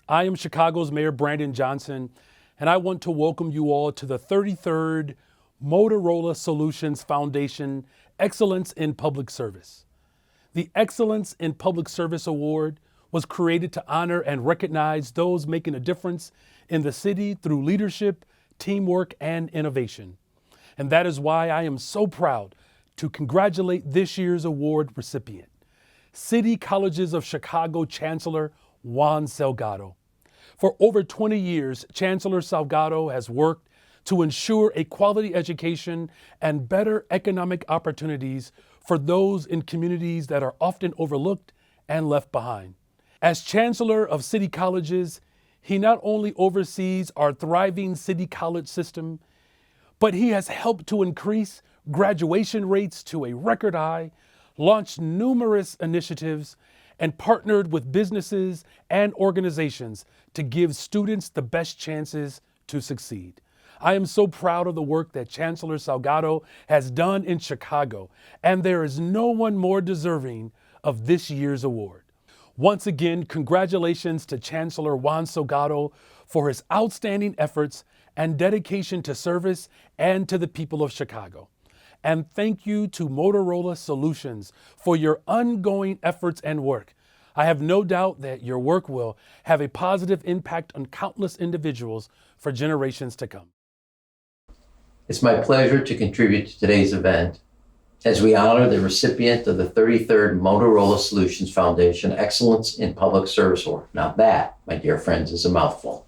I am Chicago's Mayor Brandon Johnson, and I want to welcome you all to the 33rd Motorola Solutions Foundation Excellence in Public Service. The Excellence in Public Service Award was created to honor and recognize those making a difference in the city through leadership, teamwork, and innovation. And that is why I am so proud to congratulate this year's award recipient, City Colleges of Chicago Chancellor Juan Salgado. For over 20 years, Chancellor Salgado has worked to ensure a quality education and better economic opportunities for those in communities that are often overlooked and left behind. As Chancellor of City Colleges, he not only oversees our thriving city college system, but he has helped to increase graduation rates to a record high, launched numerous initiatives, and partnered with businesses and organizations to give students the best chances to succeed. I am so proud of the work that Chancellor Salgado has done in Chicago, and there is no one more deserving of this year's award. Once again, congratulations to Chancellor Juan Salgado for his outstanding efforts and dedication to service and to the people of Chicago. And thank you to Motorola Solutions for your ongoing efforts and work. I have no doubt that your work will have a positive impact on countless individuals for generations to come. It's my pleasure to contribute to today's event as we honor the recipient of the 33rd Motorola Solutions Foundation Excellence in Public Service Award. Now that, my dear friends, is a mouthful.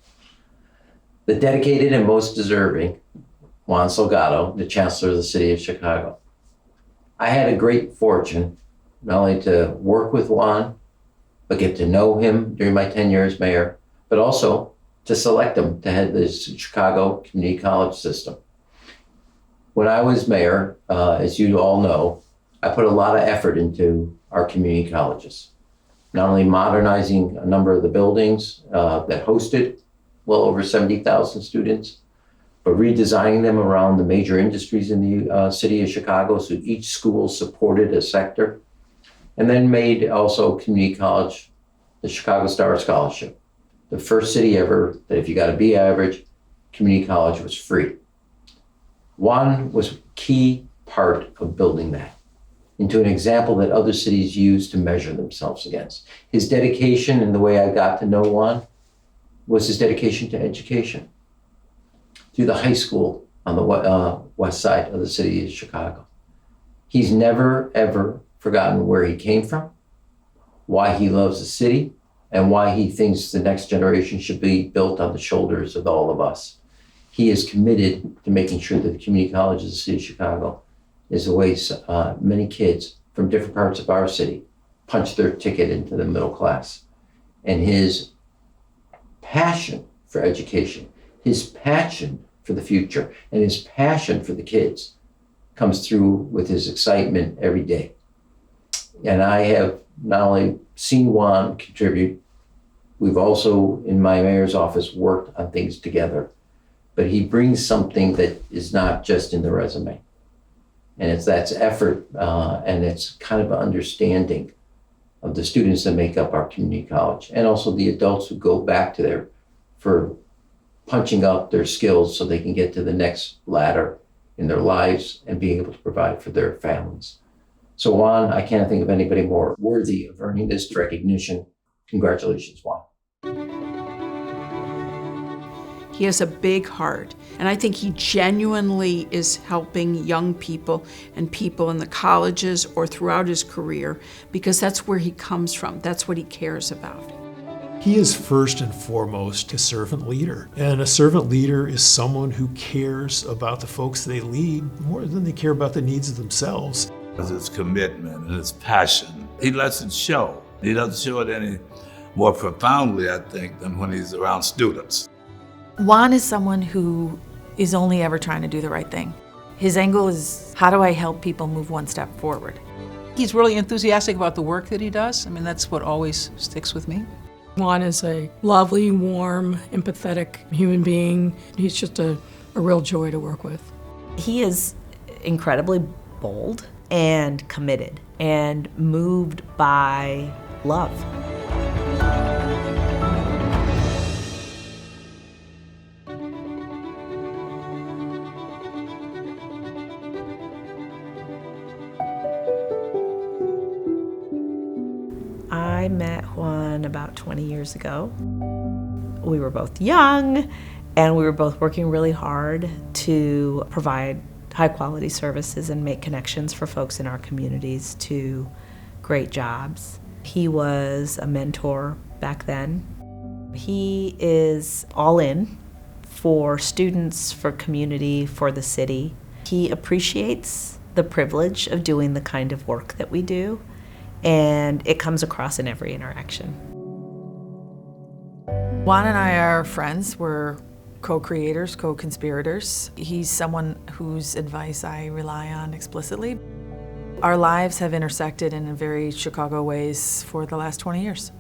The dedicated and most deserving Juan Salgado, the Chancellor of the City of Chicago. I had a great fortune not only to work with Juan, but get to know him during my tenure as mayor, but also to select him to head the Chicago Community College system. When I was mayor, as you all know, I put a lot of effort into our community colleges, not only modernizing a number of the buildings that hosted well over 70,000 students, but redesigning them around the major industries in the city of Chicago so each school supported a sector, and then made also community college the Chicago Star Scholarship, the first city ever that if you got a B average, community college was free. Juan was a key part of building that into an example that other cities use to measure themselves against. His dedication and the way I got to know Juan was his dedication to education through the high school on the west side of the city of Chicago. He's never, ever forgotten where he came from, why he loves the city, and why he thinks the next generation should be built on the shoulders of all of us. He is committed to making sure that the community college of the city of Chicago is the way many kids from different parts of our city punch their ticket into the middle class. And his passion for education, his passion for the future, and his passion for the kids comes through with his excitement every day. And I have not only seen Juan contribute, we've also, in my mayor's office, worked on things together. But he brings something that is not just in the resume. And that's effort, and it's kind of an understanding of the students that make up our community college, and also the adults who go back to there for punching up their skills so they can get to the next ladder in their lives and being able to provide for their families. So Juan, I can't think of anybody more worthy of earning this recognition. Congratulations, Juan. He has a big heart, and I think he genuinely is helping young people and people in the colleges or throughout his career because that's where he comes from. That's what he cares about. He is first and foremost a servant leader, and a servant leader is someone who cares about the folks they lead more than they care about the needs of themselves. His commitment and his passion, he lets it show. He doesn't show it any more profoundly, I think, than when he's around students. Juan is someone who is only ever trying to do the right thing. His angle is, how do I help people move one step forward? He's really enthusiastic about the work that he does. I mean, that's what always sticks with me. Juan is a lovely, warm, empathetic human being. He's just a real joy to work with. He is incredibly bold and committed and moved by love. I met Juan about 20 years ago. We were both young, and we were both working really hard to provide high-quality services and make connections for folks in our communities to great jobs. He was a mentor back then. He is all in for students, for community, for the city. He appreciates the privilege of doing the kind of work that we do, and it comes across in every interaction. Juan and I are friends. We're co-creators, co-conspirators. He's someone whose advice I rely on explicitly. Our lives have intersected in very Chicago ways for the last 20 years.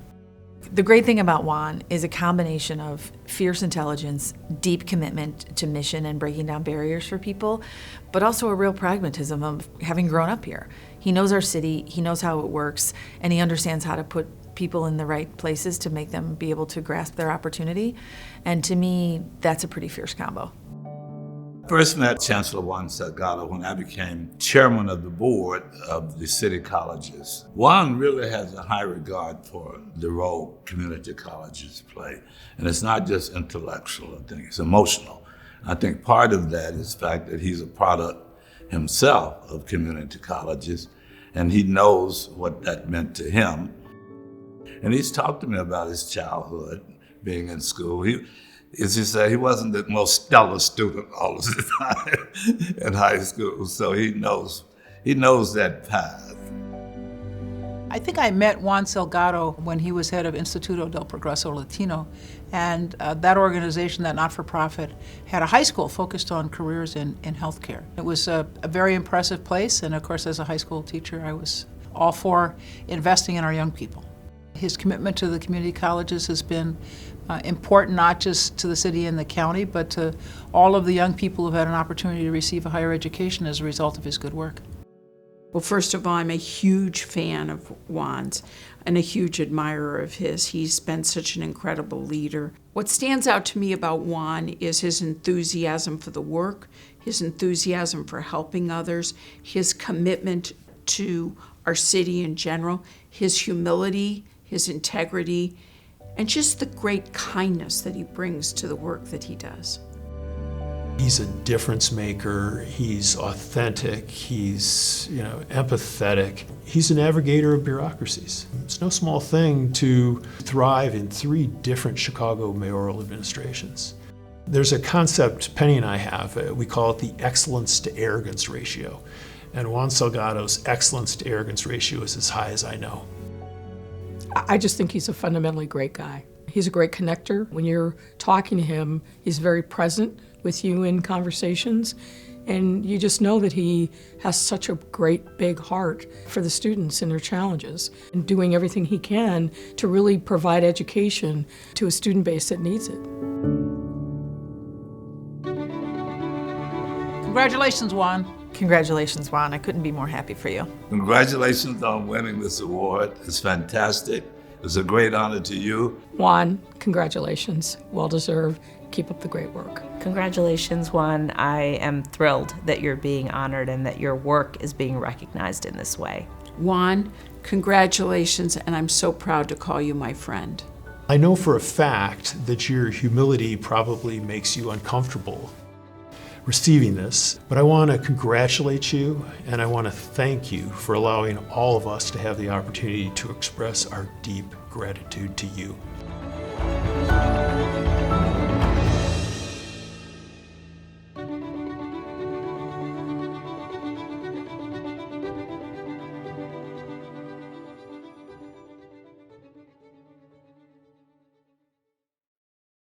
The great thing about Juan is a combination of fierce intelligence, deep commitment to mission and breaking down barriers for people, but also a real pragmatism of having grown up here. He knows our city, he knows how it works, and he understands how to put people in the right places to make them be able to grasp their opportunity. And to me, that's a pretty fierce combo. First met Chancellor Juan Salgado when I became chairman of the board of the city colleges. Juan really has a high regard for the role community colleges play. And it's not just intellectual, I think it's emotional. I think part of that is the fact that he's a product himself of community colleges, and he knows what that meant to him. And he's talked to me about his childhood, being in school. As you say, he wasn't the most stellar student all of the time in high school, so he knows that path. I think I met Juan Salgado when he was head of Instituto del Progreso Latino, and that organization, that not-for-profit, had a high school focused on careers in healthcare. It was a very impressive place, and of course, as a high school teacher, I was all for investing in our young people. His commitment to the community colleges has been important not just to the city and the county, but to all of the young people who've had an opportunity to receive a higher education as a result of his good work. Well, first of all, I'm a huge fan of Juan's and a huge admirer of his. He's been such an incredible leader. What stands out to me about Juan is his enthusiasm for the work, his enthusiasm for helping others, his commitment to our city in general, his humility, his integrity, and just the great kindness that he brings to the work that he does. He's a difference maker, he's authentic, he's empathetic. He's a navigator of bureaucracies. It's no small thing to thrive in 3 different Chicago mayoral administrations. There's a concept Penny and I have, we call it the excellence to arrogance ratio. And Juan Salgado's excellence to arrogance ratio is as high as I know. I just think he's a fundamentally great guy. He's a great connector. When you're talking to him, he's very present with you in conversations, and you just know that he has such a great big heart for the students and their challenges, and doing everything he can to really provide education to a student base that needs it. Congratulations, Juan. Congratulations, Juan. I couldn't be more happy for you. Congratulations on winning this award. It's fantastic. It's a great honor to you. Juan, congratulations. Well deserved. Keep up the great work. Congratulations, Juan. I am thrilled that you're being honored and that your work is being recognized in this way. Juan, congratulations, and I'm so proud to call you my friend. I know for a fact that your humility probably makes you uncomfortable receiving this, but I want to congratulate you and I want to thank you for allowing all of us to have the opportunity to express our deep gratitude to you.